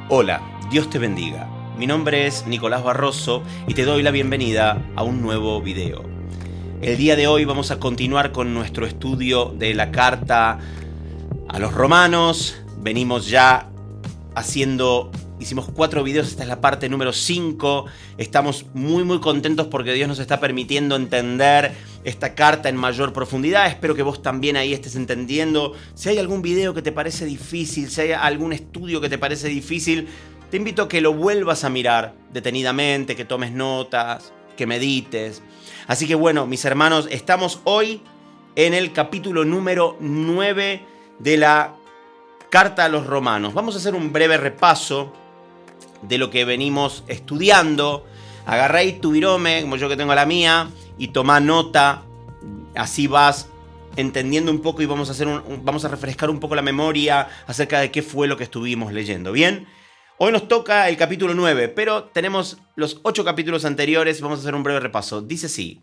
Hola, Dios te bendiga. Mi nombre es Nicolás Barroso y te doy la bienvenida a un nuevo video. El día de hoy vamos a continuar con nuestro estudio de la carta a los romanos. Venimos ya hicimos 4 videos, esta es la parte número 5. Estamos muy contentos porque Dios nos está permitiendo entender esta carta en mayor profundidad. Espero que vos también ahí estés entendiendo. Si hay algún video que te parece difícil, si hay algún estudio que te parece difícil, te invito a que lo vuelvas a mirar detenidamente, que tomes notas, que medites. Así que bueno, mis hermanos, estamos hoy en el capítulo número 9 de la carta a los romanos. Vamos a hacer un breve repaso de lo que venimos estudiando. Agarráis tu virome, como yo que tengo la mía, y tomá nota. Así vas entendiendo un poco y vamos a refrescar un poco la memoria acerca de qué fue lo que estuvimos leyendo. ¿Bien? Hoy nos toca el capítulo 9, pero tenemos los 8 capítulos anteriores. Vamos a hacer un breve repaso. Dice así.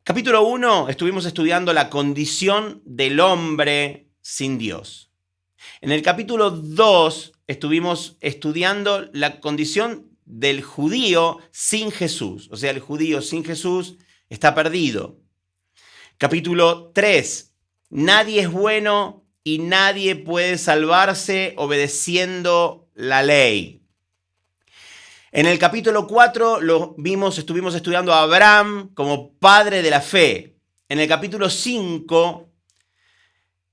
Capítulo 1, estuvimos estudiando la condición del hombre sin Dios. En el capítulo 2 estuvimos estudiando la condición del judío sin Jesús. O sea, el judío sin Jesús está perdido. Capítulo 3, nadie es bueno y nadie puede salvarse obedeciendo la ley. En el capítulo 4 estuvimos estudiando a Abraham como padre de la fe. En el capítulo 5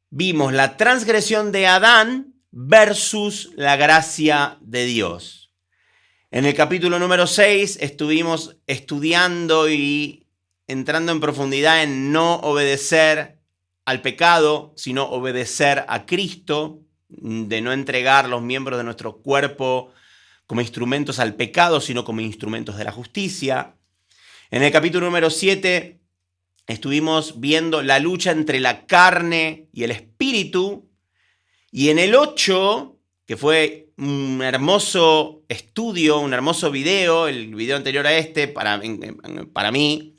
vimos la transgresión de Adán versus la gracia de Dios. En el capítulo número 6 estuvimos estudiando y entrando en profundidad en no obedecer al pecado, sino obedecer a Cristo, de no entregar los miembros de nuestro cuerpo como instrumentos al pecado, sino como instrumentos de la justicia. En el capítulo número 7 estuvimos viendo la lucha entre la carne y el espíritu. Y en el 8, que fue un hermoso estudio, un hermoso video, el video anterior a este, para mí,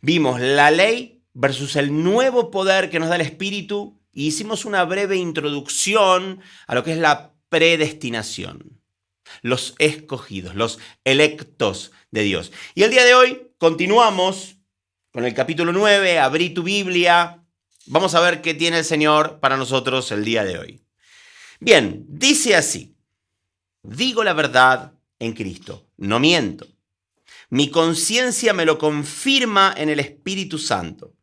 vimos la ley versus el nuevo poder que nos da el espíritu y hicimos una breve introducción a lo que es la predestinación. Los escogidos, los electos de Dios. Y el día de hoy continuamos con el capítulo 9, abrí tu Biblia. Vamos a ver qué tiene el Señor para nosotros el día de hoy. Bien, dice así. Digo la verdad en Cristo, no miento. Mi conciencia me lo confirma en el Espíritu Santo.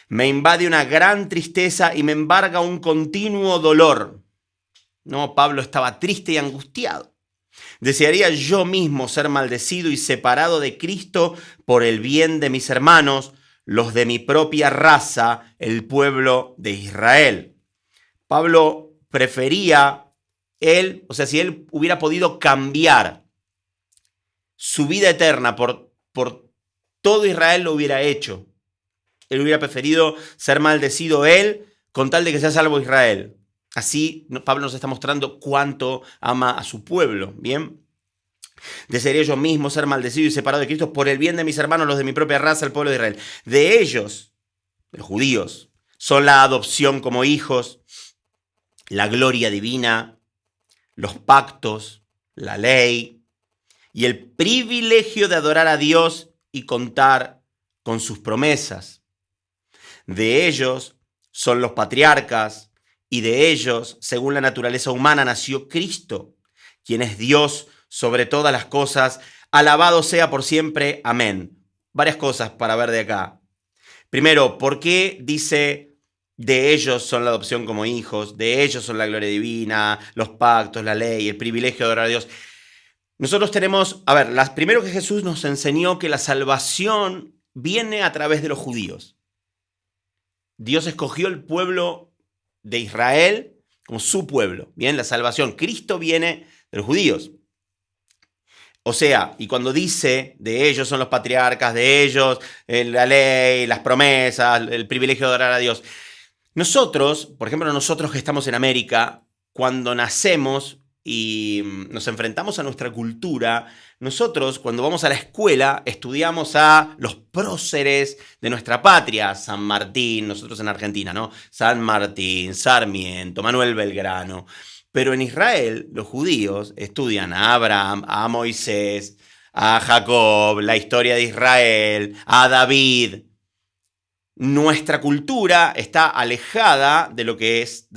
Me invade una gran tristeza y me embarga un continuo dolor. No, Pablo estaba triste y angustiado. Desearía yo mismo ser maldecido y separado de Cristo por el bien de mis hermanos, los de mi propia raza, el pueblo de Israel. Pablo prefería, si él hubiera podido cambiar su vida eterna por todo Israel, lo hubiera hecho. Él hubiera preferido ser maldecido él con tal de que sea salvo Israel. Así Pablo nos está mostrando cuánto ama a su pueblo, ¿bien? Desearía yo mismo ser maldecido y separado de Cristo por el bien de mis hermanos, los de mi propia raza, el pueblo de Israel. De ellos, los judíos, son la adopción como hijos, la gloria divina, los pactos, la ley y el privilegio de adorar a Dios y contar con sus promesas. De ellos son los patriarcas y de ellos, según la naturaleza humana, nació Cristo, quien es Dios sobre todas las cosas, alabado sea por siempre, amén. Varias cosas para ver de acá. Primero, ¿por qué dice de ellos son la adopción como hijos, de ellos son la gloria divina, los pactos, la ley, el privilegio de adorar a Dios? Nosotros tenemos, primero que Jesús nos enseñó que la salvación viene a través de los judíos. Dios escogió el pueblo de Israel como su pueblo. Bien, la salvación. Cristo viene de los judíos. O sea, y cuando dice de ellos son los patriarcas, de ellos la ley, las promesas, el privilegio de adorar a Dios. Nosotros, por ejemplo, nosotros que estamos en América, cuando nacemos y nos enfrentamos a nuestra cultura, nosotros cuando vamos a la escuela estudiamos a los próceres de nuestra patria, San Martín, nosotros en Argentina, ¿no? San Martín, Sarmiento, Manuel Belgrano. Pero en Israel, los judíos estudian a Abraham, a Moisés, a Jacob, la historia de Israel, a David. Nuestra cultura está alejada de lo que es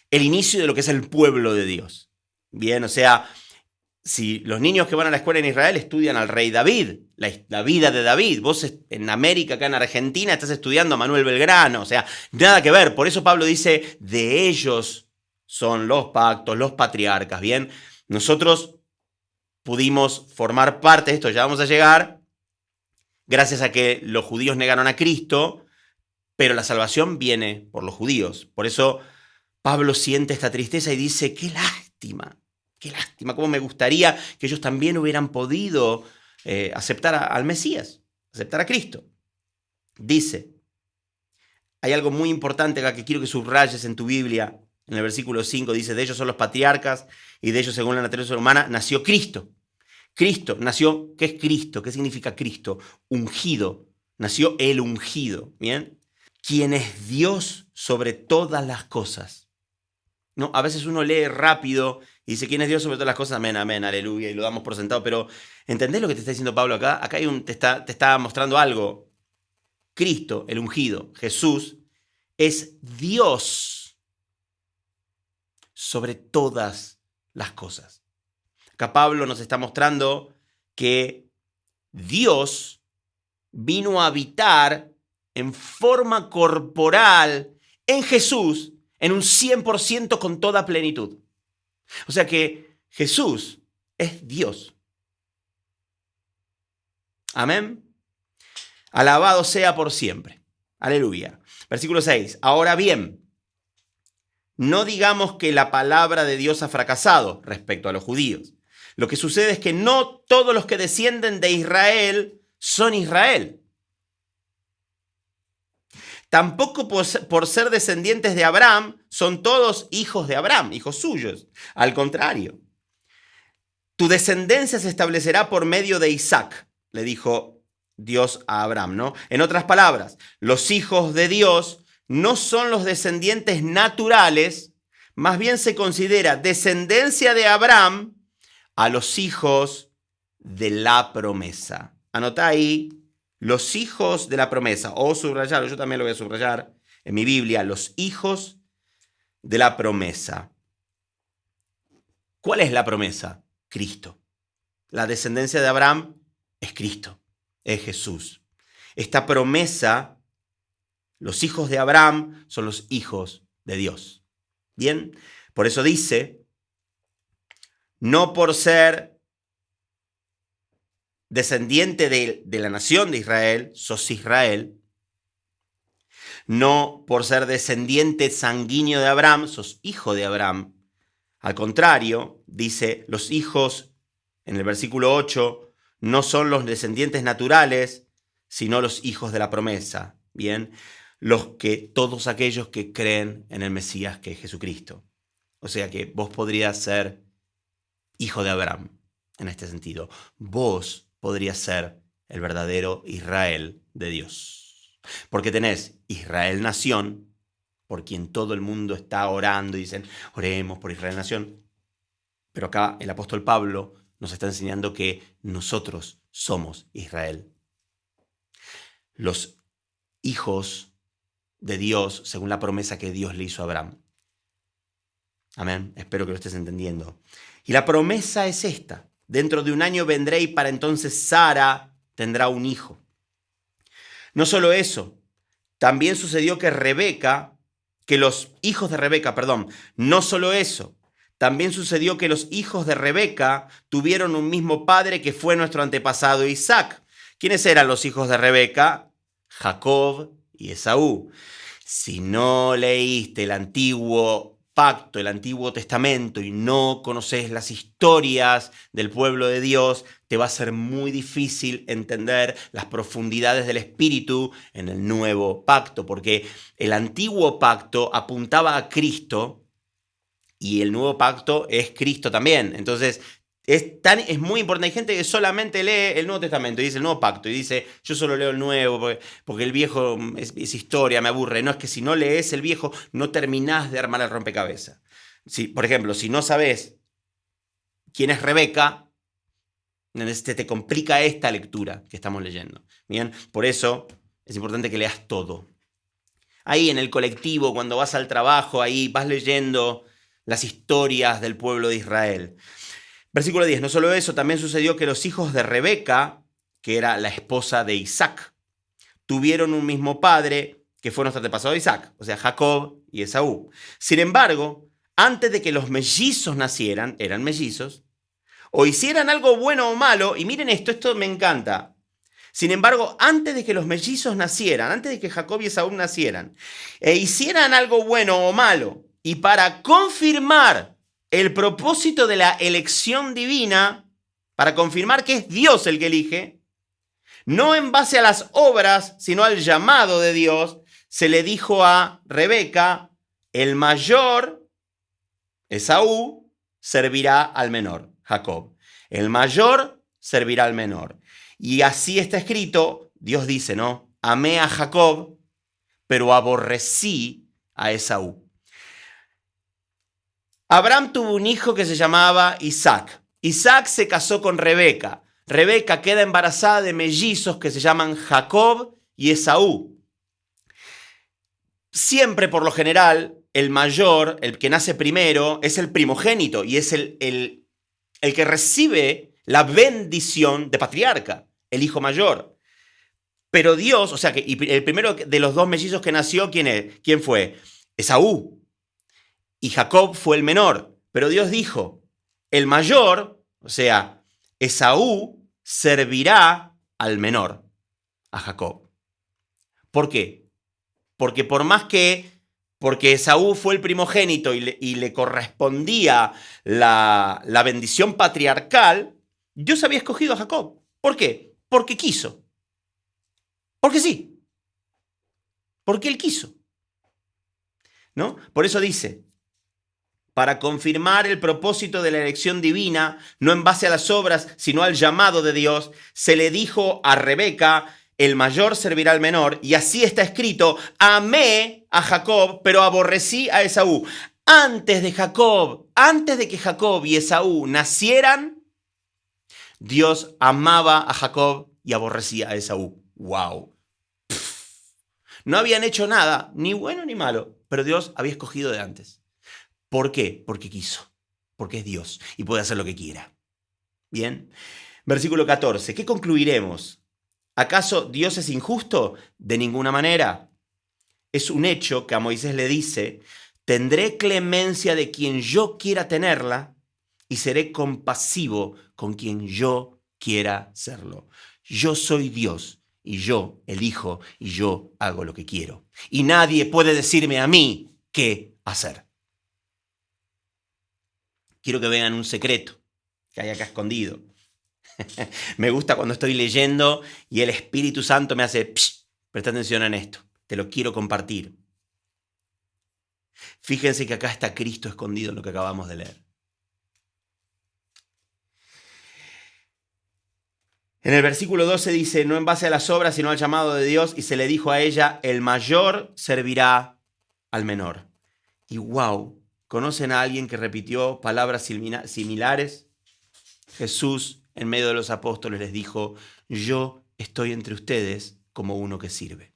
el inicio de lo que es el pueblo de Dios. Bien, o sea, si los niños que van a la escuela en Israel estudian al rey David, la vida de David, vos en América, acá en Argentina, estás estudiando a Manuel Belgrano, o sea, nada que ver. Por eso Pablo dice, de ellos son los pactos, los patriarcas, ¿bien? Nosotros pudimos formar parte de esto, ya vamos a llegar, gracias a que los judíos negaron a Cristo, pero la salvación viene por los judíos. Por eso Pablo siente esta tristeza y dice, qué lástima, cómo me gustaría que ellos también hubieran podido aceptar al Mesías, aceptar a Cristo. Dice, hay algo muy importante acá que quiero que subrayes en tu Biblia. En el versículo 5 dice, de ellos son los patriarcas y de ellos, según la naturaleza humana, nació Cristo. Cristo nació, ¿qué es Cristo? ¿Qué significa Cristo? Ungido. Nació el ungido, ¿bien? Quien es Dios sobre todas las cosas. ¿No? A veces uno lee rápido y dice, ¿quién es Dios sobre todas las cosas? Amén, amén, aleluya, y lo damos por sentado. Pero, ¿entendés lo que te está diciendo Pablo acá? Acá te está mostrando algo. Cristo, el ungido, Jesús, es Dios sobre todas las cosas. Acá Pablo nos está mostrando que Dios vino a habitar en forma corporal en Jesús en un 100% con toda plenitud. O sea que Jesús es Dios. Amén. Alabado sea por siempre. Aleluya. Versículo 6. Ahora bien, no digamos que la palabra de Dios ha fracasado respecto a los judíos. Lo que sucede es que no todos los que descienden de Israel son Israel. Tampoco por ser descendientes de Abraham son todos hijos de Abraham, hijos suyos. Al contrario, tu descendencia se establecerá por medio de Isaac, le dijo Dios a Abraham, ¿no? En otras palabras, los hijos de Dios no son los descendientes naturales, más bien se considera descendencia de Abraham a los hijos de la promesa. Anotá ahí, los hijos de la promesa, o subrayarlo, yo también lo voy a subrayar en mi Biblia, los hijos de la promesa. ¿Cuál es la promesa? Cristo. La descendencia de Abraham es Cristo, es Jesús. Esta promesa, los hijos de Abraham son los hijos de Dios. Bien, por eso dice, no por ser descendiente de la nación de Israel, sos Israel. No por ser descendiente sanguíneo de Abraham, sos hijo de Abraham. Al contrario, dice, los hijos, en el versículo 8, no son los descendientes naturales, sino los hijos de la promesa. Bien, todos aquellos que creen en el Mesías, que es Jesucristo. O sea que vos podrías ser hijo de Abraham, en este sentido. Vos podrías ser el verdadero Israel de Dios. Porque tenés Israel nación, por quien todo el mundo está orando y dicen, oremos por Israel nación. Pero acá el apóstol Pablo nos está enseñando que nosotros somos Israel. Los hijos de Dios según la promesa que Dios le hizo a Abraham. Amén. Espero que lo estés entendiendo. Y la promesa es esta. Dentro de un año vendré y para entonces Sara tendrá un hijo. No solo eso, también sucedió que los hijos de Rebeca, no solo eso, también sucedió que los hijos de Rebeca tuvieron un mismo padre que fue nuestro antepasado Isaac. ¿Quiénes eran los hijos de Rebeca? Jacob y Esaú. Si no leíste el antiguo pacto, el Antiguo Testamento, y no conoces las historias del pueblo de Dios, te va a ser muy difícil entender las profundidades del Espíritu en el nuevo pacto, porque el antiguo pacto apuntaba a Cristo y el nuevo pacto es Cristo también. Entonces, es muy importante. Hay gente que solamente lee el Nuevo Testamento y dice el nuevo pacto y dice, yo solo leo el nuevo porque el viejo es historia, me aburre. No, es que si no lees el viejo no terminás de armar el rompecabezas. Si, por ejemplo, si no sabes quién es Rebeca, te complica esta lectura que estamos leyendo. Bien, por eso es importante que leas todo. Ahí en el colectivo, cuando vas al trabajo, ahí vas leyendo las historias del pueblo de Israel. Versículo 10. No solo eso, también sucedió que los hijos de Rebeca, que era la esposa de Isaac, tuvieron un mismo padre, que fue nuestro antepasado de Isaac, o sea, Jacob y Esaú. Sin embargo, antes de que los mellizos nacieran, eran mellizos, o hicieran algo bueno o malo, y miren esto me encanta. Sin embargo, antes de que los mellizos nacieran, antes de que Jacob y Esaú nacieran, e hicieran algo bueno o malo, y para confirmar el propósito de la elección divina, para confirmar que es Dios el que elige, no en base a las obras, sino al llamado de Dios, se le dijo a Rebeca, el mayor, Esaú, servirá al menor, Jacob. El mayor servirá al menor. Y así está escrito, Dios dice, ¿no? Amé a Jacob, pero aborrecí a Esaú. Abraham tuvo un hijo que se llamaba Isaac. Isaac se casó con Rebeca. Rebeca queda embarazada de mellizos que se llaman Jacob y Esaú. Siempre, por lo general, el mayor, el que nace primero, es el primogénito y es el que recibe la bendición de patriarca, el hijo mayor. Pero Dios, o sea, que el primero de los dos mellizos que nació, ¿quién fue? Esaú. Y Jacob fue el menor. Pero Dios dijo, el mayor, o sea, Esaú, servirá al menor, a Jacob. ¿Por qué? Porque porque Esaú fue el primogénito y le correspondía la bendición patriarcal, Dios había escogido a Jacob. ¿Por qué? Porque quiso. Porque sí. Porque él quiso. ¿No? Por eso dice, para confirmar el propósito de la elección divina, no en base a las obras, sino al llamado de Dios, se le dijo a Rebeca, el mayor servirá al menor, y así está escrito, amé a Jacob, pero aborrecí a Esaú. Antes de que Jacob y Esaú nacieran, Dios amaba a Jacob y aborrecía a Esaú. ¡Wow! No habían hecho nada, ni bueno ni malo, pero Dios había escogido de antes. ¿Por qué? Porque quiso, porque es Dios y puede hacer lo que quiera. Bien, versículo 14. ¿Qué concluiremos? ¿Acaso Dios es injusto? De ninguna manera. Es un hecho que a Moisés le dice, tendré clemencia de quien yo quiera tenerla y seré compasivo con quien yo quiera serlo. Yo soy Dios y yo elijo y yo hago lo que quiero. Y nadie puede decirme a mí qué hacer. Quiero que vean un secreto que hay acá escondido. Me gusta cuando estoy leyendo y el Espíritu Santo me hace, presta atención en esto, te lo quiero compartir. Fíjense que acá está Cristo escondido en lo que acabamos de leer. En el versículo 12 dice, no en base a las obras, sino al llamado de Dios, y se le dijo a ella, el mayor servirá al menor. Y wow, ¿conocen a alguien que repitió palabras similares? Jesús, en medio de los apóstoles, les dijo, yo estoy entre ustedes como uno que sirve.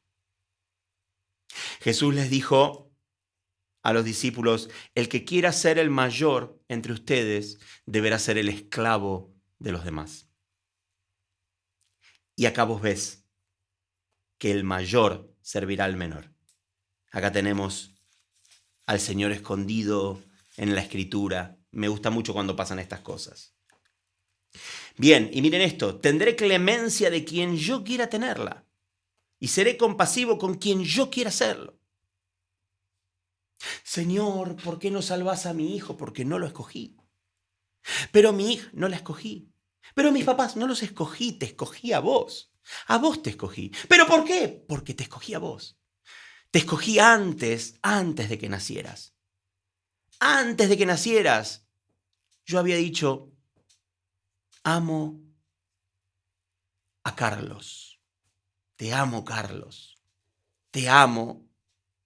Jesús les dijo a los discípulos, el que quiera ser el mayor entre ustedes deberá ser el esclavo de los demás. Y acá vos ves que el mayor servirá al menor. Acá tenemos al Señor escondido en la Escritura. Me gusta mucho cuando pasan estas cosas. Bien, y miren esto, tendré clemencia de quien yo quiera tenerla y seré compasivo con quien yo quiera serlo. Señor, ¿por qué no salvas a mi hijo? Porque no lo escogí. Pero mi hija no la escogí. Pero mis papás no los escogí, te escogí a vos. A vos te escogí. ¿Pero por qué? Porque te escogí a vos. Te escogí antes de que nacieras. Antes de que nacieras, yo había dicho, amo a Carlos. Te amo, Carlos. Te amo,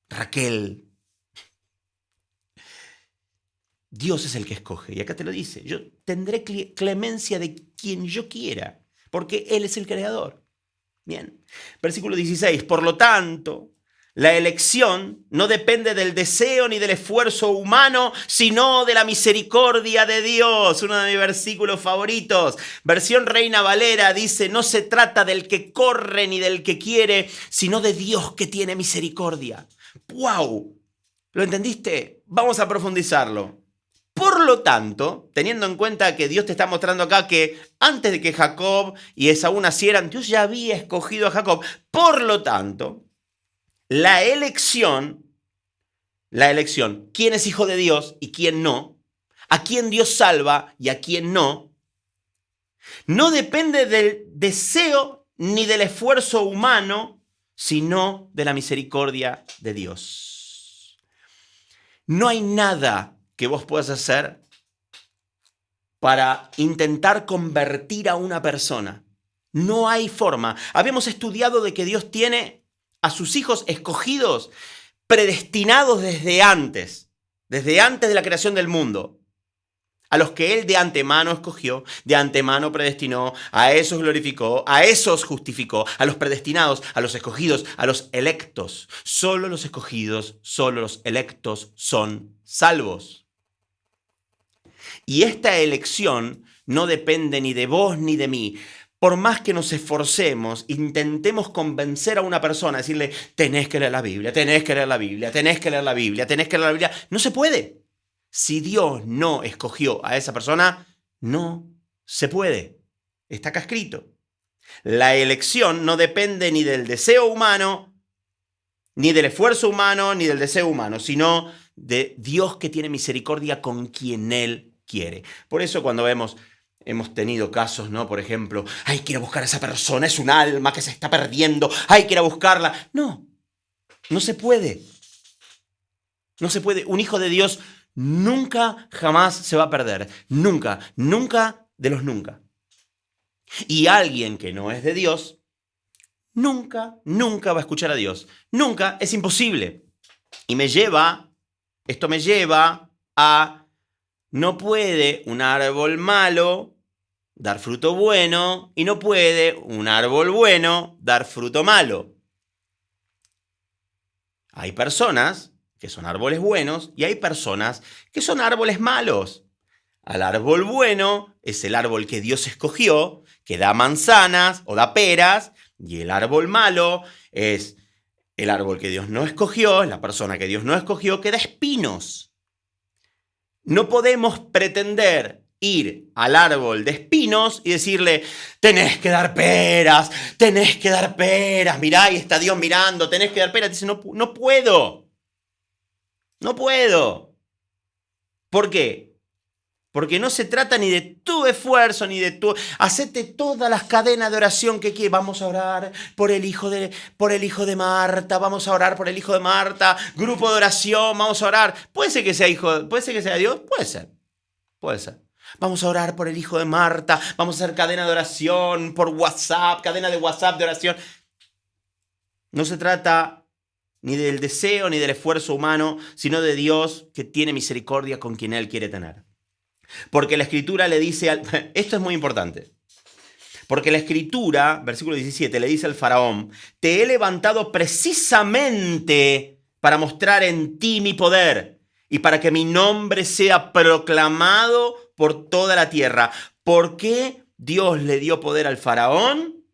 Raquel. Dios es el que escoge. Y acá te lo dice, yo tendré clemencia de quien yo quiera, porque Él es el creador. Bien. Versículo 16. Por lo tanto, la elección no depende del deseo ni del esfuerzo humano, sino de la misericordia de Dios. Uno de mis versículos favoritos. Versión Reina Valera dice, no se trata del que corre ni del que quiere, sino de Dios que tiene misericordia. ¡Wow! ¿Lo entendiste? Vamos a profundizarlo. Por lo tanto, teniendo en cuenta que Dios te está mostrando acá que antes de que Jacob y Esaú nacieran, Dios ya había escogido a Jacob. Por lo tanto, la elección, quién es hijo de Dios y quién no, a quién Dios salva y a quién no, no depende del deseo ni del esfuerzo humano, sino de la misericordia de Dios. No hay nada que vos puedas hacer para intentar convertir a una persona. No hay forma. Habíamos estudiado de que Dios tiene a sus hijos escogidos, predestinados desde antes de la creación del mundo. A los que Él de antemano escogió, de antemano predestinó, a esos glorificó, a esos justificó, a los predestinados, a los escogidos, a los electos. Solo los escogidos, solo los electos son salvos. Y esta elección no depende ni de vos ni de mí. Por más que nos esforcemos, intentemos convencer a una persona, decirle, tenés que leer la Biblia, tenés que leer la Biblia, tenés que leer la Biblia, tenés que leer la Biblia. No se puede. Si Dios no escogió a esa persona, no se puede. Está acá escrito. La elección no depende ni del deseo humano, ni del esfuerzo humano, ni del deseo humano, sino de Dios que tiene misericordia con quien Él quiere. Por eso cuando hemos tenido casos, ¿no? Por ejemplo, hay que ir a buscar a esa persona, es un alma que se está perdiendo, hay que ir a buscarla. No se puede. No se puede. Un hijo de Dios nunca, jamás se va a perder. Nunca, nunca de los nunca. Y alguien que no es de Dios, nunca, nunca va a escuchar a Dios. Nunca, es imposible. Y esto me lleva a, no puede un árbol malo dar fruto bueno y no puede un árbol bueno dar fruto malo. Hay personas que son árboles buenos y hay personas que son árboles malos. Al árbol bueno es el árbol que Dios escogió, que da manzanas o da peras, y el árbol malo es el árbol que Dios no escogió, es la persona que Dios no escogió, que da espinos. No podemos pretender ir al árbol de espinos y decirle, tenés que dar peras, mirá, ahí está Dios mirando, tenés que dar peras. Dice, no puedo. ¿Por qué? Porque no se trata ni de tu esfuerzo, ni de tu... Hacete todas las cadenas de oración que quieras. Vamos a orar por el hijo de Marta, vamos a orar por el hijo de Marta, grupo de oración, vamos a orar. ¿Puede ser que sea Dios? Puede ser. Vamos a orar por el hijo de Marta, vamos a hacer cadena de oración por WhatsApp, cadena de WhatsApp de oración. No se trata ni del deseo ni del esfuerzo humano, sino de Dios que tiene misericordia con quien Él quiere tener. Porque la Escritura le dice, esto es muy importante, porque la Escritura, versículo 17, le dice al faraón, te he levantado precisamente para mostrar en ti mi poder y para que mi nombre sea proclamado por toda la tierra. ¿Por qué Dios le dio poder al faraón?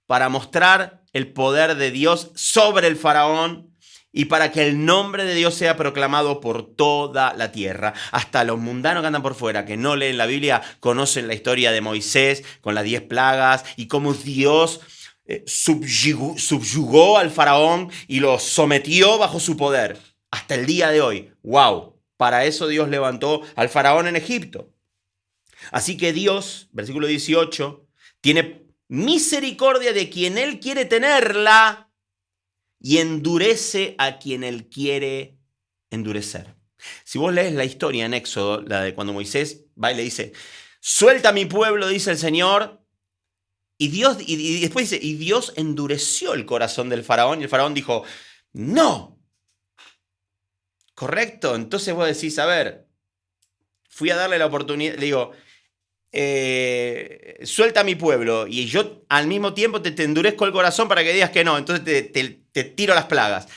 Para mostrar el poder de Dios sobre el faraón y para que el nombre de Dios sea proclamado por toda la tierra. Hasta los mundanos que andan por fuera, que no leen la Biblia, conocen la historia de Moisés con las 10 plagas y cómo Dios subyugó al faraón y lo sometió bajo su poder. Hasta el día de hoy. ¡Wow! Para eso Dios levantó al faraón en Egipto. Así que Dios, versículo 18, tiene misericordia de quien Él quiere tenerla y endurece a quien Él quiere endurecer. Si vos lees la historia en Éxodo, la de cuando Moisés va y le dice, suelta a mi pueblo, dice el Señor, y después dice, y Dios endureció el corazón del faraón, y el faraón dijo, no. ¿Correcto? Entonces vos decís, a ver, fui a darle la oportunidad, le digo, suelta a mi pueblo, y yo al mismo tiempo te endurezco el corazón para que digas que no, entonces te tiro las plagas.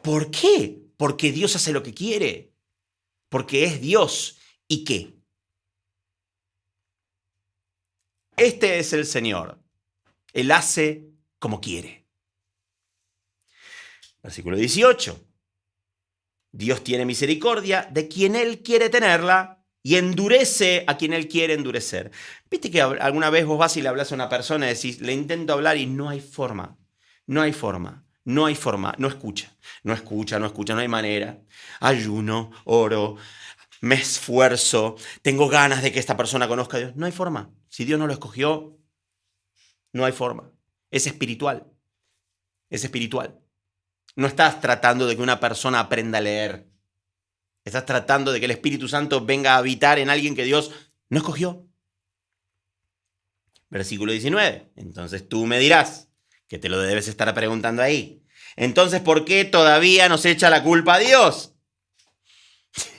¿Por qué? Porque Dios hace lo que quiere, porque es Dios. ¿Y qué? Este es el Señor. Él hace como quiere. Versículo 18. Dios tiene misericordia de quien Él quiere tenerla y endurece a quien Él quiere endurecer. ¿Viste que alguna vez vos vas y le hablas a una persona y decís, le intento hablar y no hay forma, no hay forma, no hay forma, no escucha, no escucha, no escucha, no hay manera? Ayuno, oro, me esfuerzo, tengo ganas de que esta persona conozca a Dios. No hay forma. Si Dios no lo escogió, no hay forma. Es espiritual. Es espiritual. No estás tratando de que una persona aprenda a leer. Estás tratando de que el Espíritu Santo venga a habitar en alguien que Dios no escogió. Versículo 19. Entonces tú me dirás, que te lo debes estar preguntando ahí. Entonces, ¿por qué todavía nos echa la culpa a Dios?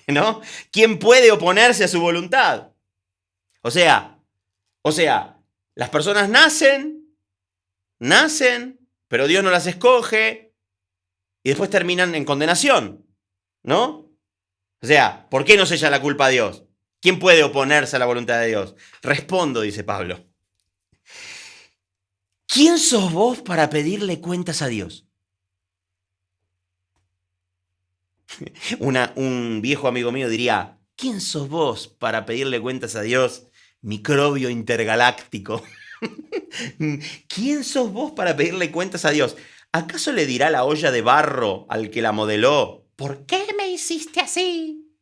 ¿No? ¿Quién puede oponerse a su voluntad? O sea, las personas nacen, pero Dios no las escoge y después terminan en condenación, ¿no? O sea, ¿por qué nos echa la culpa a Dios? ¿Quién puede oponerse a la voluntad de Dios? Respondo, dice Pablo. ¿Quién sos vos para pedirle cuentas a Dios? Un viejo amigo mío diría, ¿quién sos vos para pedirle cuentas a Dios, microbio intergaláctico? ¿Quién sos vos para pedirle cuentas a Dios? ¿Acaso le dirá la olla de barro al que la modeló, ¿por qué me hiciste así?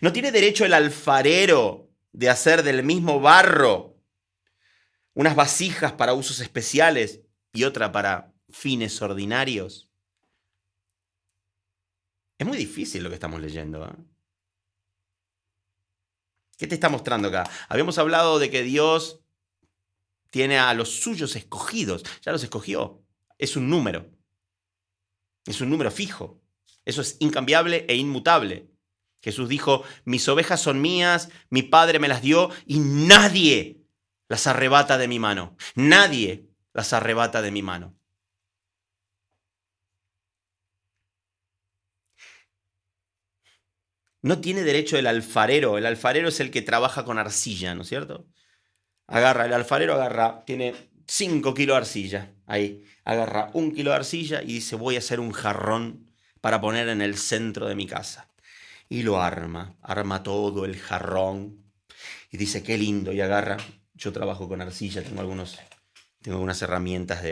¿No tiene derecho el alfarero de hacer del mismo barro unas vasijas para usos especiales y otra para fines ordinarios? Es muy difícil lo que estamos leyendo, ¿eh? ¿Qué te está mostrando acá? Habíamos hablado de que Dios tiene a los suyos escogidos. Ya los escogió. Es un número. Es un número fijo. Eso es incambiable e inmutable. Jesús dijo, mis ovejas son mías, mi Padre me las dio y nadie las arrebata de mi mano. Nadie las arrebata de mi mano. No tiene derecho el alfarero. El alfarero es el que trabaja con arcilla, ¿no es cierto? El alfarero tiene 5 kilos de arcilla. Ahí, agarra 1 kilo de arcilla y dice, voy a hacer un jarrón para poner en el centro de mi casa. Y lo arma todo el jarrón. Y dice, qué lindo, y agarra. Yo trabajo con arcilla, tengo algunas herramientas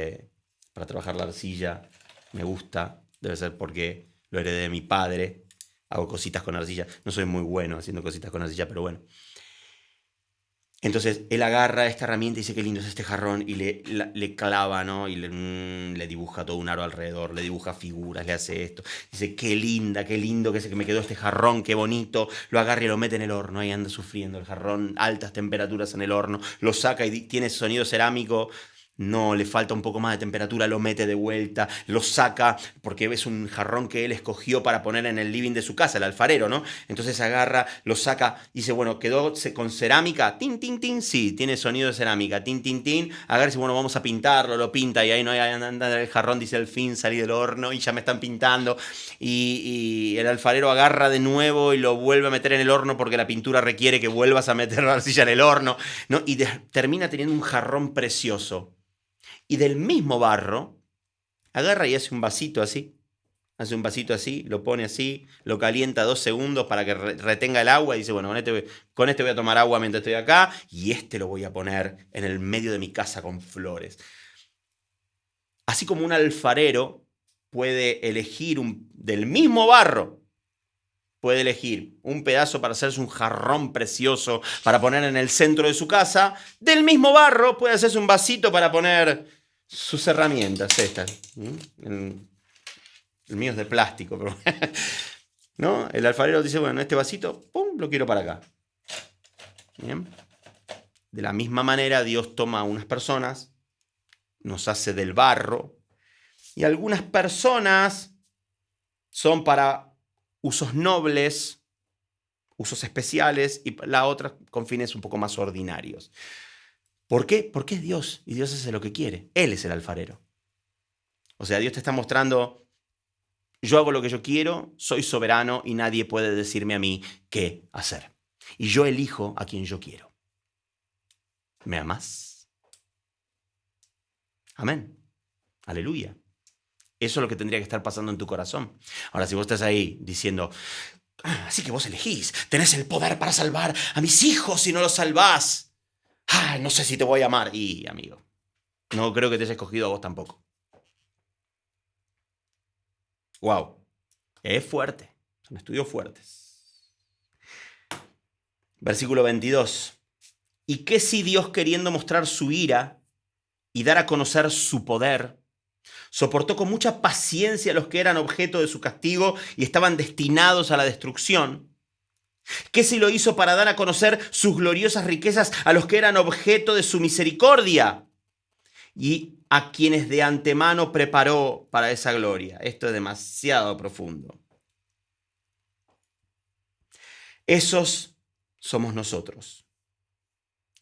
para trabajar la arcilla. Me gusta, debe ser porque lo heredé de mi padre. Hago cositas con arcilla. No soy muy bueno haciendo cositas con arcilla, pero bueno. Entonces él agarra esta herramienta y dice qué lindo es este jarrón y le clava, ¿no? Y le dibuja todo un aro alrededor, le dibuja figuras, le hace esto. Dice qué lindo que me quedó este jarrón, qué bonito. Lo agarra y lo mete en el horno, y anda sufriendo el jarrón, altas temperaturas en el horno. Lo saca y tiene sonido cerámico. No, le falta un poco más de temperatura, lo mete de vuelta, lo saca, porque es un jarrón que él escogió para poner en el living de su casa, el alfarero, ¿no? Entonces agarra, lo saca, dice, bueno, quedó con cerámica, tin, tin, tin, sí, tiene sonido de cerámica, tin, tin, tin, agarra y dice, bueno, vamos a pintarlo, lo pinta, y ahí no hay anda el jarrón, dice, al fin salí del horno y ya me están pintando, y el alfarero agarra de nuevo y lo vuelve a meter en el horno porque la pintura requiere que vuelvas a meter la arcilla en el horno, ¿no? Y termina teniendo un jarrón precioso. Y del mismo barro, agarra y hace un vasito así. Hace un vasito así, lo pone así, lo calienta 2 segundos para que retenga el agua y dice, bueno, con este voy a tomar agua mientras estoy acá y este lo voy a poner en el medio de mi casa con flores. Así como un alfarero puede elegir del mismo barro, puede elegir un pedazo para hacerse un jarrón precioso para poner en el centro de su casa, del mismo barro puede hacerse un vasito para poner sus herramientas estas. El mío es de plástico, pero ¿no? El alfarero dice, bueno, este vasito, ¡pum!, lo quiero para acá. ¿Bien? De la misma manera, Dios toma a unas personas, nos hace del barro, y algunas personas son para usos nobles, usos especiales y la otra con fines un poco más ordinarios. ¿Por qué? Porque es Dios y Dios hace lo que quiere. Él es el alfarero. O sea, Dios te está mostrando, yo hago lo que yo quiero, soy soberano y nadie puede decirme a mí qué hacer. Y yo elijo a quien yo quiero. ¿Me amás? Amén. Aleluya. Eso es lo que tendría que estar pasando en tu corazón. Ahora, si vos estás ahí diciendo, así que vos elegís, tenés el poder para salvar a mis hijos si no los salvás. No sé si te voy a amar. Y, amigo, no creo que te haya escogido a vos tampoco. Wow. Es fuerte. Son estudios fuertes. Versículo 22. ¿Y qué si Dios, queriendo mostrar su ira y dar a conocer su poder, soportó con mucha paciencia a los que eran objeto de su castigo y estaban destinados a la destrucción? ¿Qué si lo hizo para dar a conocer sus gloriosas riquezas a los que eran objeto de su misericordia y a quienes de antemano preparó para esa gloria? Esto es demasiado profundo. Esos somos nosotros,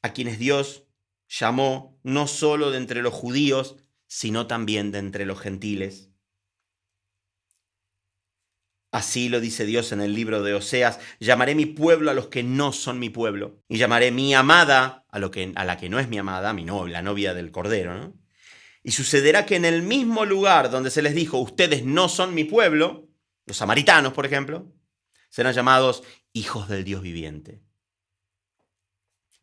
a quienes Dios llamó no solo de entre los judíos, sino también de entre los gentiles. Así lo dice Dios en el libro de Oseas: llamaré mi pueblo a los que no son mi pueblo, y llamaré mi amada a la que no es mi amada, la novia del Cordero, ¿no? Y sucederá que en el mismo lugar donde se les dijo, ustedes no son mi pueblo, los samaritanos, por ejemplo, serán llamados hijos del Dios viviente.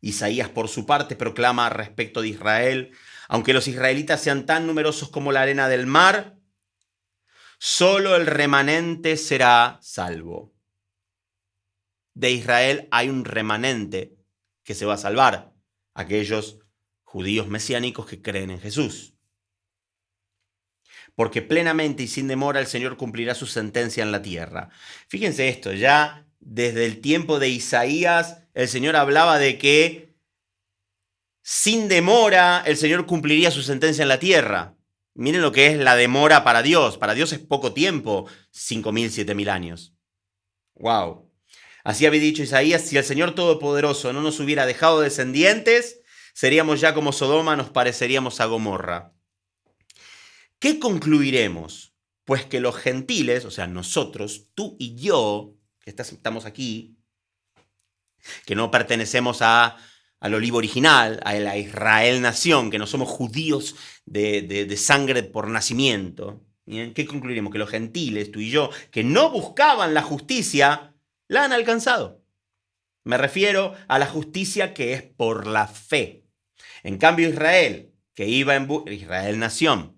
Isaías, por su parte, proclama respecto de Israel: aunque los israelitas sean tan numerosos como la arena del mar, solo el remanente será salvo. De Israel hay un remanente que se va a salvar, aquellos judíos mesiánicos que creen en Jesús. Porque plenamente y sin demora el Señor cumplirá su sentencia en la tierra. Fíjense esto, ya desde el tiempo de Isaías, el Señor hablaba de que sin demora el Señor cumpliría su sentencia en la tierra. Miren lo que es la demora para Dios. Para Dios es poco tiempo, 5.000, 7.000 años. ¡Wow! Así había dicho Isaías: si el Señor Todopoderoso no nos hubiera dejado descendientes, seríamos ya como Sodoma, nos pareceríamos a Gomorra. ¿Qué concluiremos? Pues que los gentiles, o sea, nosotros, tú y yo, que estamos aquí, que no pertenecemos al olivo original, a la Israel nación, que no somos judíos de sangre por nacimiento. ¿Bien? ¿Qué concluiremos? Que los gentiles, tú y yo, que no buscaban la justicia, la han alcanzado. Me refiero a la justicia que es por la fe. En cambio, Israel, Israel nación,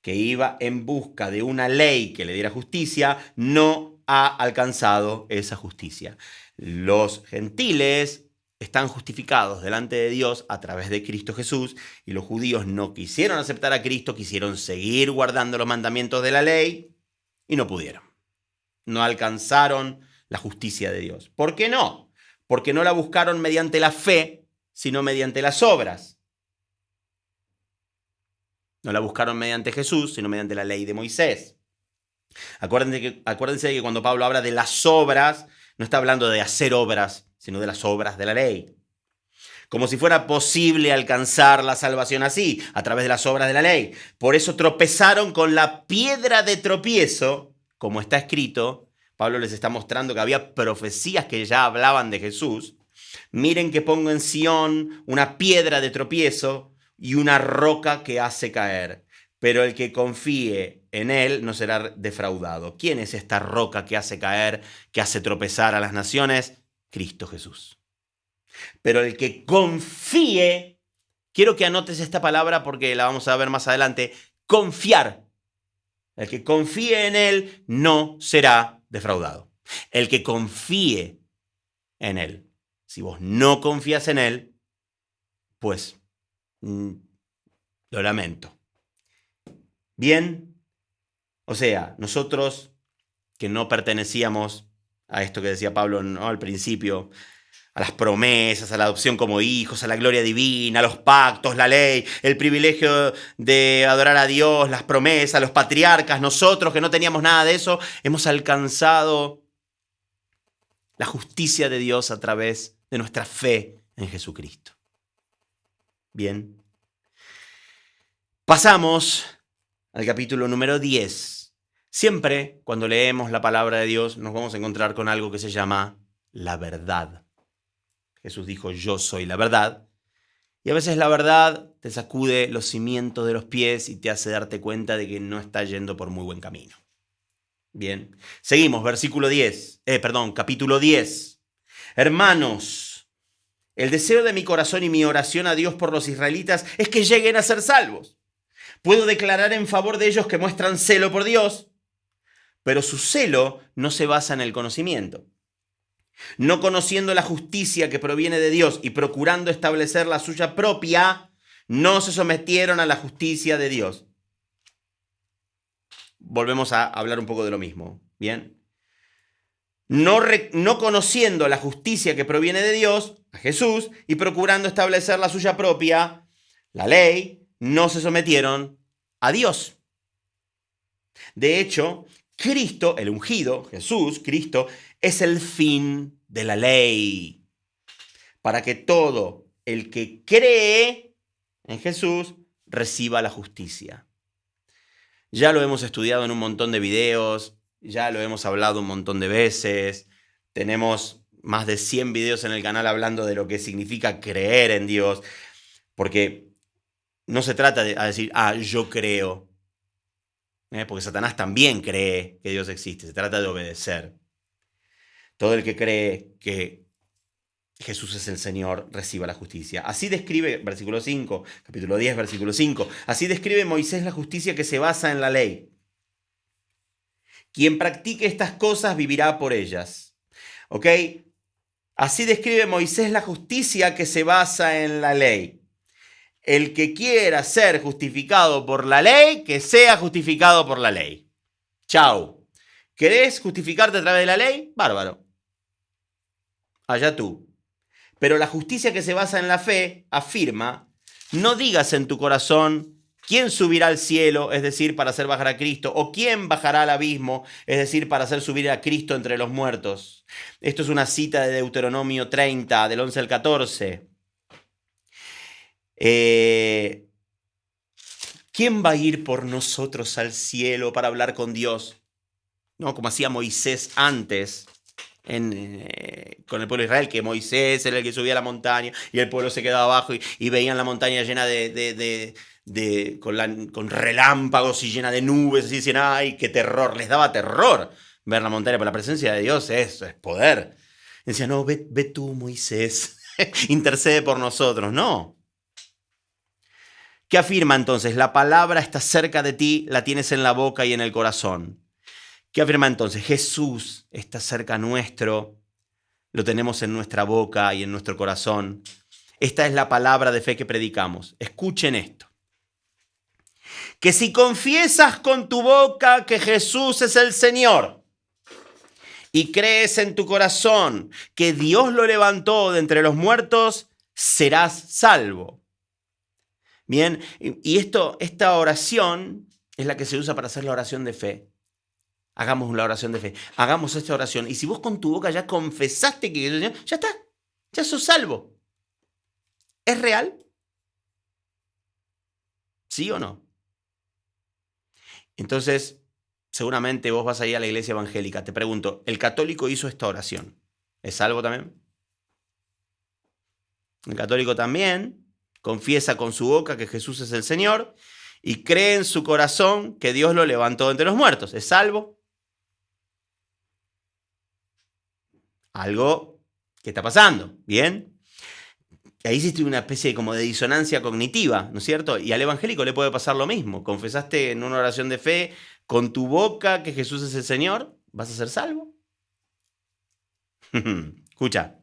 que iba en busca de una ley que le diera justicia, no ha alcanzado esa justicia. Los gentiles están justificados delante de Dios a través de Cristo Jesús, y los judíos no quisieron aceptar a Cristo, quisieron seguir guardando los mandamientos de la ley y no pudieron. No alcanzaron la justicia de Dios. ¿Por qué no? Porque no la buscaron mediante la fe, sino mediante las obras. No la buscaron mediante Jesús, sino mediante la ley de Moisés. Acuérdense que cuando Pablo habla de las obras, no está hablando de hacer obras, sino de las obras de la ley. Como si fuera posible alcanzar la salvación así, a través de las obras de la ley. Por eso tropezaron con la piedra de tropiezo, como está escrito. Pablo les está mostrando que había profecías que ya hablaban de Jesús. Miren que pongo en Sión una piedra de tropiezo y una roca que hace caer, pero el que confíe en él no será defraudado. ¿Quién es esta roca que hace caer, que hace tropezar a las naciones? Cristo Jesús. Pero el que confíe, quiero que anotes esta palabra porque la vamos a ver más adelante, confiar. El que confíe en él no será defraudado. El que confíe en él. Si vos no confías en él, pues lo lamento. Bien, o sea, nosotros que no pertenecíamos a esto que decía Pablo, ¿no?, al principio, a las promesas, a la adopción como hijos, a la gloria divina, a los pactos, la ley, el privilegio de adorar a Dios, las promesas, los patriarcas, nosotros que no teníamos nada de eso, hemos alcanzado la justicia de Dios a través de nuestra fe en Jesucristo. Bien. Pasamos al capítulo número 10. Siempre cuando leemos la palabra de Dios nos vamos a encontrar con algo que se llama la verdad. Jesús dijo, yo soy la verdad. Y a veces la verdad te sacude los cimientos de los pies y te hace darte cuenta de que no estás yendo por muy buen camino. Bien, seguimos, capítulo 10. Hermanos, el deseo de mi corazón y mi oración a Dios por los israelitas es que lleguen a ser salvos. Puedo declarar en favor de ellos que muestran celo por Dios, pero su celo no se basa en el conocimiento. No conociendo la justicia que proviene de Dios y procurando establecer la suya propia, no se sometieron a la justicia de Dios. Volvemos a hablar un poco de lo mismo, ¿bien? No conociendo la justicia que proviene de Dios, a Jesús, y procurando establecer la suya propia, la ley, no se sometieron a Dios. De hecho, Cristo, el ungido, Jesús, Cristo, es el fin de la ley, para que todo el que cree en Jesús reciba la justicia. Ya lo hemos estudiado en un montón de videos, ya lo hemos hablado un montón de veces, tenemos más de 100 videos en el canal hablando de lo que significa creer en Dios, porque no se trata de decir, yo creo, porque Satanás también cree que Dios existe, se trata de obedecer. Todo el que cree que Jesús es el Señor reciba la justicia. Así describe, versículo 5, capítulo 10, versículo 5, así describe Moisés la justicia que se basa en la ley. Quien practique estas cosas vivirá por ellas. ¿Ok? Así describe Moisés la justicia que se basa en la ley. El que quiera ser justificado por la ley, que sea justificado por la ley. Chau. ¿Querés justificarte a través de la ley? Bárbaro. Allá tú. Pero la justicia que se basa en la fe afirma, no digas en tu corazón, ¿quién subirá al cielo, es decir, para hacer bajar a Cristo? ¿O quién bajará al abismo, es decir, para hacer subir a Cristo entre los muertos? Esto es una cita de Deuteronomio 30, del 11 al 14. ¿Quién va a ir por nosotros al cielo para hablar con Dios? No, como hacía Moisés antes con el pueblo de Israel, que Moisés era el que subía a la montaña y el pueblo se quedaba abajo y veían la montaña llena con relámpagos y llena de nubes, y decían, ¡ay, qué terror! Les daba terror ver la montaña, pero la presencia de Dios es poder. Y decían, no, ve tú, Moisés, intercede por nosotros. No. ¿Qué afirma entonces? La palabra está cerca de ti, la tienes en la boca y en el corazón. ¿Qué afirma entonces? Jesús está cerca nuestro, lo tenemos en nuestra boca y en nuestro corazón. Esta es la palabra de fe que predicamos. Escuchen esto. Que si confiesas con tu boca que Jesús es el Señor y crees en tu corazón que Dios lo levantó de entre los muertos, serás salvo. Bien, y esta oración es la que se usa para hacer la oración de fe. Hagamos la oración de fe, hagamos esta oración. Y si vos con tu boca ya confesaste que Jesús es el Señor, ya está, ya sos salvo. ¿Es real? ¿Sí o no? Entonces, seguramente vos vas a ir a la iglesia evangélica. Te pregunto, ¿el católico hizo esta oración? ¿Es salvo también? El católico también confiesa con su boca que Jesús es el Señor y cree en su corazón que Dios lo levantó de entre los muertos. ¿Es salvo? Algo que está pasando, ¿bien? Ahí existe una especie como de disonancia cognitiva, ¿no es cierto? Y al evangélico le puede pasar lo mismo. Confesaste en una oración de fe con tu boca que Jesús es el Señor, ¿vas a ser salvo? Escucha.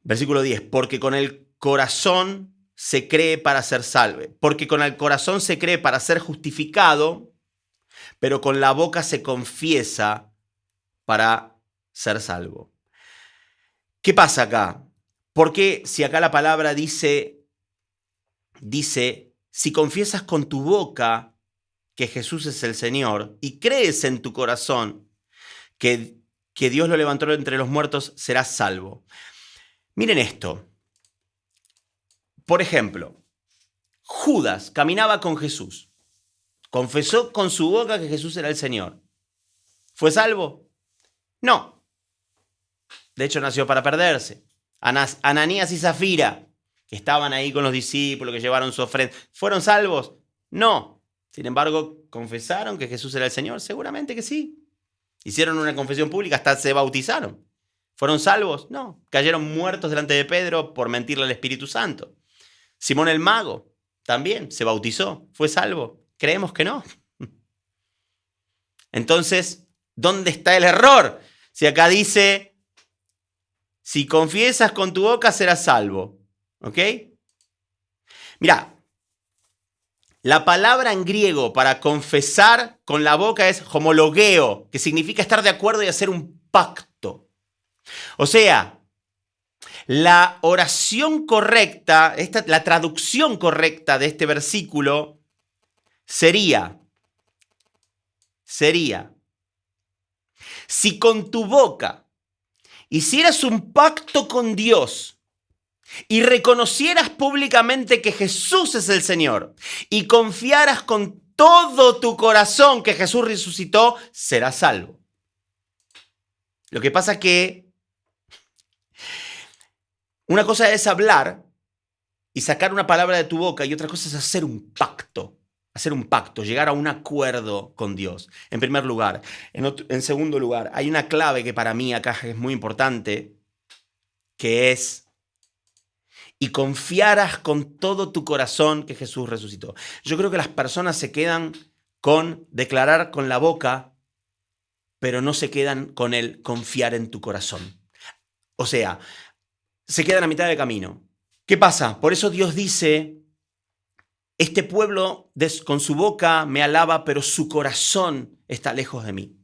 Versículo 10. Porque con el corazón se cree para ser salvo. Porque con el corazón se cree para ser justificado, pero con la boca se confiesa para ser salvo. ¿Qué pasa acá? Porque si acá la palabra dice, si confiesas con tu boca que Jesús es el Señor y crees en tu corazón que que Dios lo levantó entre los muertos, será salvo. Miren esto. Por ejemplo, Judas caminaba con Jesús. Confesó con su boca que Jesús era el Señor. ¿Fue salvo? No. De hecho, nació para perderse. Ananías y Zafira, que estaban ahí con los discípulos, que llevaron su ofrenda, ¿fueron salvos? No. Sin embargo, ¿confesaron que Jesús era el Señor? Seguramente que sí. Hicieron una confesión pública, hasta se bautizaron. ¿Fueron salvos? No. Cayeron muertos delante de Pedro por mentirle al Espíritu Santo. Simón el Mago también se bautizó. ¿Fue salvo? Creemos que no. Entonces, ¿dónde está el error? Si acá dice, si confiesas con tu boca serás salvo. ¿Ok? Mirá, la palabra en griego para confesar con la boca es homologeo, que significa estar de acuerdo y hacer un pacto. O sea, la oración correcta, la traducción correcta de este versículo sería, si con tu boca hicieras un pacto con Dios y reconocieras públicamente que Jesús es el Señor y confiaras con todo tu corazón que Jesús resucitó, serás salvo. Lo que pasa es que una cosa es hablar y sacar una palabra de tu boca y otra cosa es hacer un pacto. Llegar a un acuerdo con Dios, en primer lugar. En segundo lugar, hay una clave que para mí acá es muy importante, que es, y confiarás con todo tu corazón que Jesús resucitó. Yo creo que las personas se quedan con declarar con la boca, pero no se quedan con el confiar en tu corazón. O sea, se quedan a mitad de camino. ¿Qué pasa? Por eso Dios dice, este pueblo con su boca me alaba, pero su corazón está lejos de mí.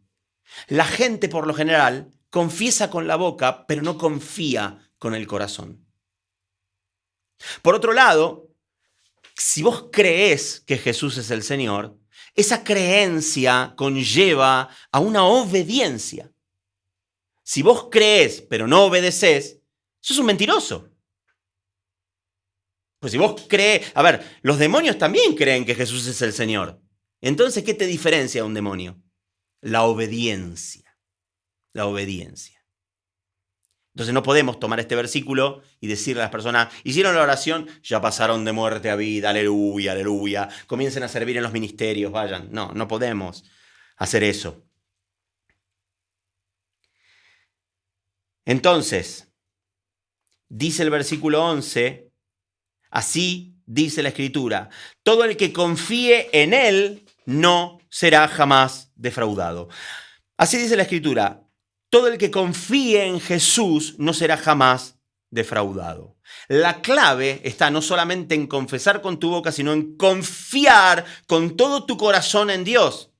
La gente, por lo general, confiesa con la boca, pero no confía con el corazón. Por otro lado, si vos creés que Jesús es el Señor, esa creencia conlleva a una obediencia. Si vos creés, pero no obedeces, sos un mentiroso. Pues si vos crees, a ver, los demonios también creen que Jesús es el Señor. Entonces, ¿qué te diferencia a un demonio? La obediencia. La obediencia. Entonces no podemos tomar este versículo y decirle a las personas, hicieron la oración, ya pasaron de muerte a vida, aleluya, aleluya, comiencen a servir en los ministerios, vayan. No, no podemos hacer eso. Entonces, dice el versículo 11, así dice la Escritura, todo el que confíe en Él no será jamás defraudado. Así dice la Escritura, todo el que confíe en Jesús no será jamás defraudado. La clave está no solamente en confesar con tu boca, sino en confiar con todo tu corazón en Dios.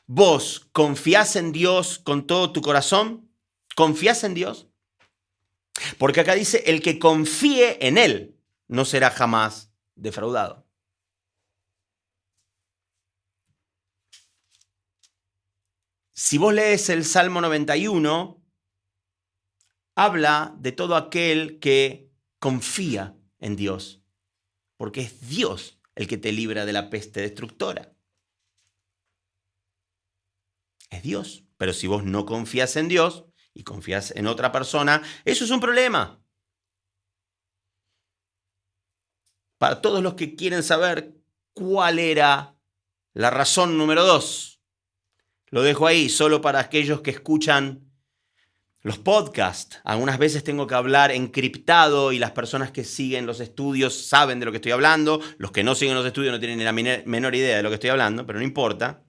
¿Vos confías en Dios con todo tu corazón? ¿Confías en Dios? Porque acá dice, el que confíe en Él no será jamás defraudado. Si vos lees el Salmo 91, habla de todo aquel que confía en Dios, porque es Dios el que te libra de la peste destructora. Es Dios. Pero si vos no confías en Dios y confías en otra persona, eso es un problema. Para todos los que quieren saber cuál era la razón número 2, lo dejo ahí, solo para aquellos que escuchan los podcasts. Algunas veces tengo que hablar encriptado y las personas que siguen los estudios saben de lo que estoy hablando. Los que no siguen los estudios no tienen ni la menor idea de lo que estoy hablando, pero no importa.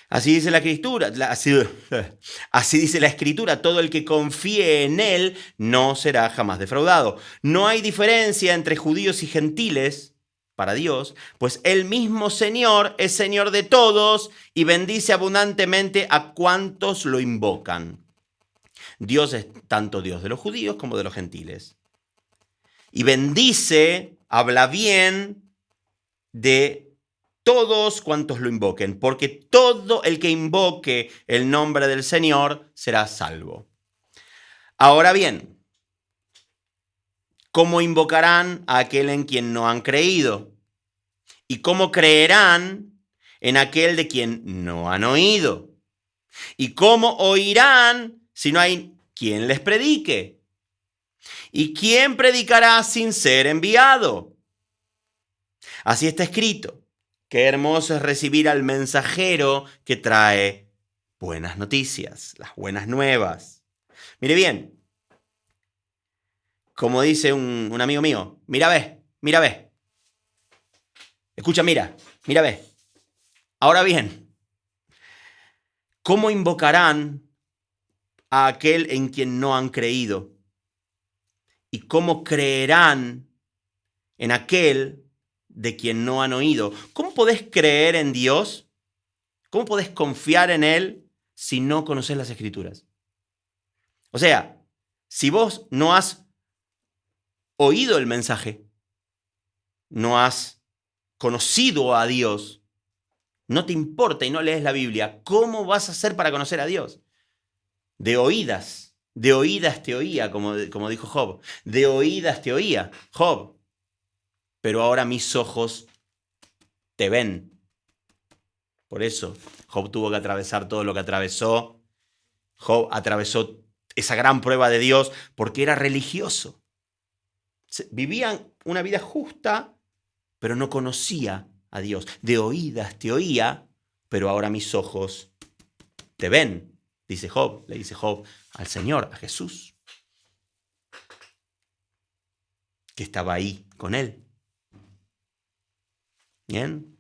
Así dice la Escritura, así dice la Escritura, todo el que confíe en Él no será jamás defraudado. No hay diferencia entre judíos y gentiles para Dios, pues el mismo Señor es Señor de todos y bendice abundantemente a cuantos lo invocan. Dios es tanto Dios de los judíos como de los gentiles. Y bendice, habla bien de todos cuantos lo invoquen, porque todo el que invoque el nombre del Señor será salvo. Ahora bien, ¿cómo invocarán a aquel en quien no han creído? ¿Y cómo creerán en aquel de quien no han oído? ¿Y cómo oirán si no hay quien les predique? ¿Y quién predicará sin ser enviado? Así está escrito. Qué hermoso es recibir al mensajero que trae buenas noticias, las buenas nuevas. Mire bien, como dice un amigo mío, mira ve. Escucha, mira ve. Ahora bien, ¿cómo invocarán a aquel en quien no han creído? ¿Y cómo creerán en aquel de quien no han oído? ¿Cómo podés creer en Dios? ¿Cómo podés confiar en Él si no conoces las Escrituras? O sea, si vos no has oído el mensaje, no has conocido a Dios, no te importa y no lees la Biblia, ¿cómo vas a hacer para conocer a Dios? De oídas te oía, como dijo Job. De oídas te oía, Job. Pero ahora mis ojos te ven. Por eso Job tuvo que atravesar todo lo que atravesó. Job atravesó esa gran prueba de Dios porque era religioso. Vivían una vida justa, pero no conocía a Dios. De oídas te oía, pero ahora mis ojos te ven, dice Job. Le dice Job al Señor, a Jesús, que estaba ahí con él. ¿Bien?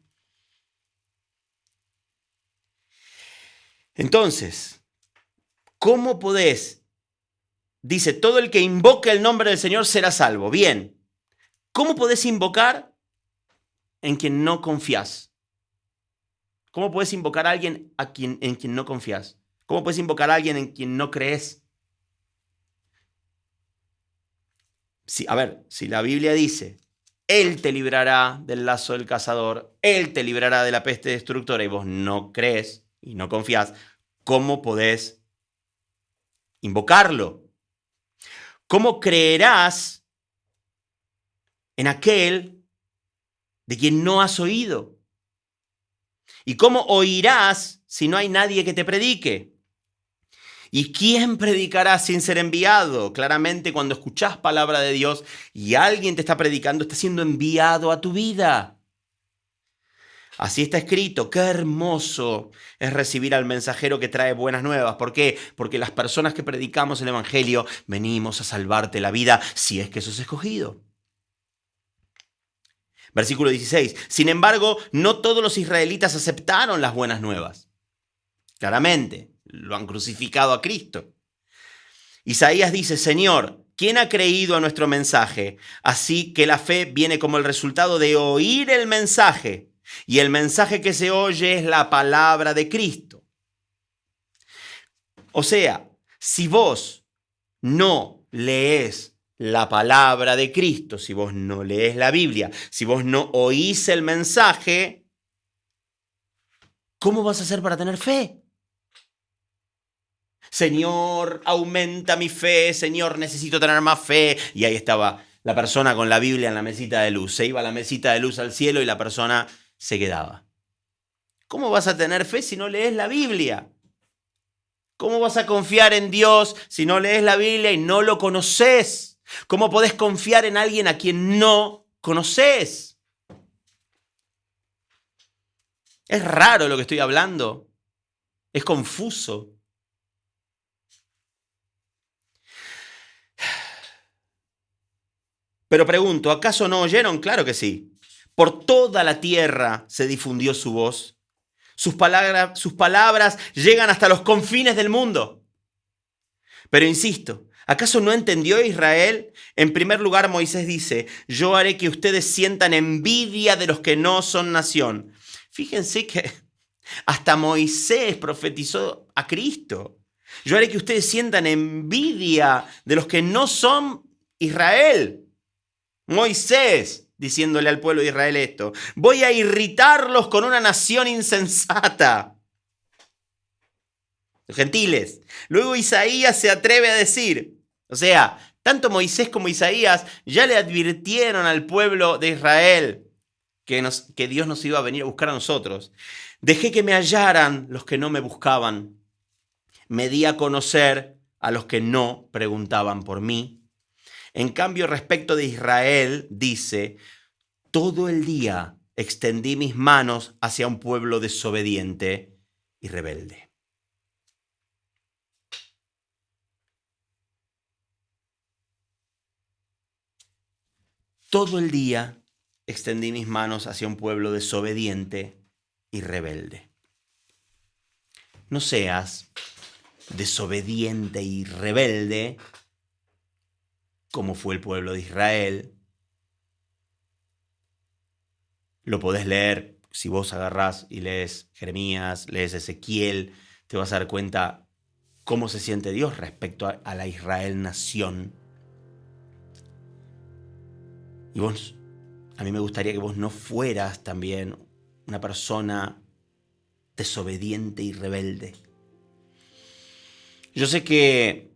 Entonces, ¿cómo podés? Dice, todo el que invoque el nombre del Señor será salvo. Bien, ¿cómo podés invocar en quien no confías? ¿Cómo podés invocar a alguien en quien no confías? ¿Cómo podés invocar a alguien en quien no crees? Si la Biblia dice, Él te librará del lazo del cazador, Él te librará de la peste destructora, y vos no crees y no confías, ¿cómo podés invocarlo? ¿Cómo creerás en aquel de quien no has oído? ¿Y cómo oirás si no hay nadie que te predique? ¿Y quién predicará sin ser enviado? Claramente, cuando escuchás palabra de Dios y alguien te está predicando, está siendo enviado a tu vida. Así está escrito. Qué hermoso es recibir al mensajero que trae buenas nuevas. ¿Por qué? Porque las personas que predicamos el Evangelio venimos a salvarte la vida si es que sos escogido. Versículo 16. Sin embargo, no todos los israelitas aceptaron las buenas nuevas. Claramente, lo han crucificado a Cristo. Isaías dice, Señor, ¿quién ha creído a nuestro mensaje? Así que la fe viene como el resultado de oír el mensaje. Y el mensaje que se oye es la palabra de Cristo. O sea, si vos no lees la palabra de Cristo, si vos no lees la Biblia, si vos no oís el mensaje, ¿cómo vas a hacer para tener fe? Señor, aumenta mi fe, Señor, necesito tener más fe. Y ahí estaba la persona con la Biblia en la mesita de luz. Se iba a la mesita de luz al cielo y la persona se quedaba. ¿Cómo vas a tener fe si no lees la Biblia? ¿Cómo vas a confiar en Dios si no lees la Biblia y no lo conoces? ¿Cómo podés confiar en alguien a quien no conoces? Es raro lo que estoy hablando. Es confuso. Pero pregunto, ¿acaso no oyeron? Claro que sí. Por toda la tierra se difundió su voz. Sus palabras llegan hasta los confines del mundo. Pero insisto, ¿acaso no entendió Israel? En primer lugar, Moisés dice, yo haré que ustedes sientan envidia de los que no son nación. Fíjense que hasta Moisés profetizó a Cristo. Yo haré que ustedes sientan envidia de los que no son Israel. Moisés diciéndole al pueblo de Israel esto. Voy a irritarlos con una nación insensata. Los gentiles. Luego Isaías se atreve a decir, o sea, tanto Moisés como Isaías ya le advirtieron al pueblo de Israel que Dios nos iba a venir a buscar a nosotros. Dejé que me hallaran los que no me buscaban. Me di a conocer a los que no preguntaban por mí. En cambio, respecto de Israel, dice, todo el día extendí mis manos hacia un pueblo desobediente y rebelde. Todo el día extendí mis manos hacia un pueblo desobediente y rebelde. No seas desobediente y rebelde como fue el pueblo de Israel. Lo podés leer, si vos agarrás y lees Jeremías, lees Ezequiel, te vas a dar cuenta cómo se siente Dios respecto a la Israel nación. Y vos, a mí me gustaría que vos no fueras también una persona desobediente y rebelde. Yo sé que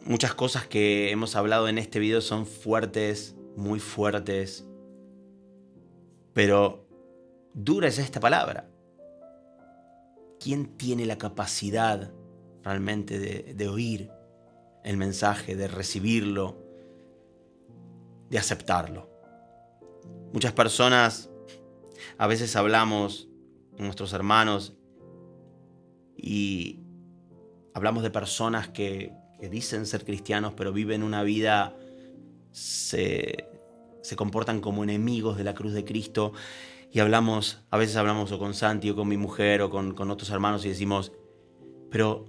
muchas cosas que hemos hablado en este video son fuertes, muy fuertes, pero dura es esta palabra. ¿Quién tiene la capacidad realmente de oír el mensaje, de recibirlo, de aceptarlo? Muchas personas, a veces hablamos con nuestros hermanos y hablamos de personas que dicen ser cristianos, pero viven una vida, se comportan como enemigos de la cruz de Cristo. Y a veces hablamos o con Santi o con mi mujer o con otros hermanos y decimos, pero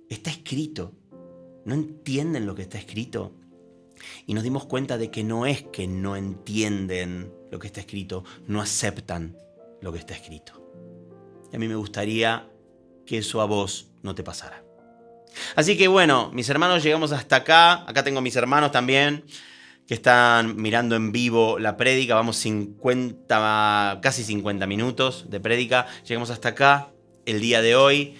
está escrito, ¿no entienden lo que está escrito? Y nos dimos cuenta de que no es que no entienden lo que está escrito, no aceptan lo que está escrito. Y a mí me gustaría que eso a vos no te pasara. Así que bueno, mis hermanos, llegamos hasta acá. Acá tengo mis hermanos también que están mirando en vivo la prédica. Vamos casi 50 minutos de prédica. Llegamos hasta acá el día de hoy.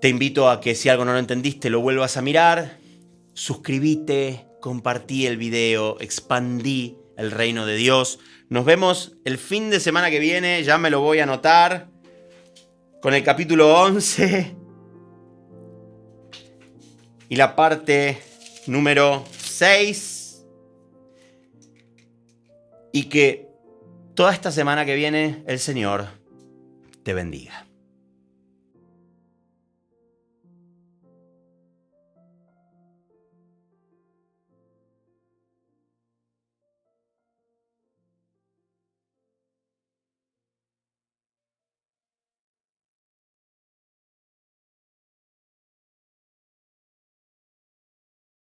Te invito a que si algo no lo entendiste, lo vuelvas a mirar. Suscríbete, compartí el video, expandí el reino de Dios. Nos vemos el fin de semana que viene, ya me lo voy a anotar, con el capítulo 11 y la parte número 6. Y que toda esta semana que viene el Señor te bendiga.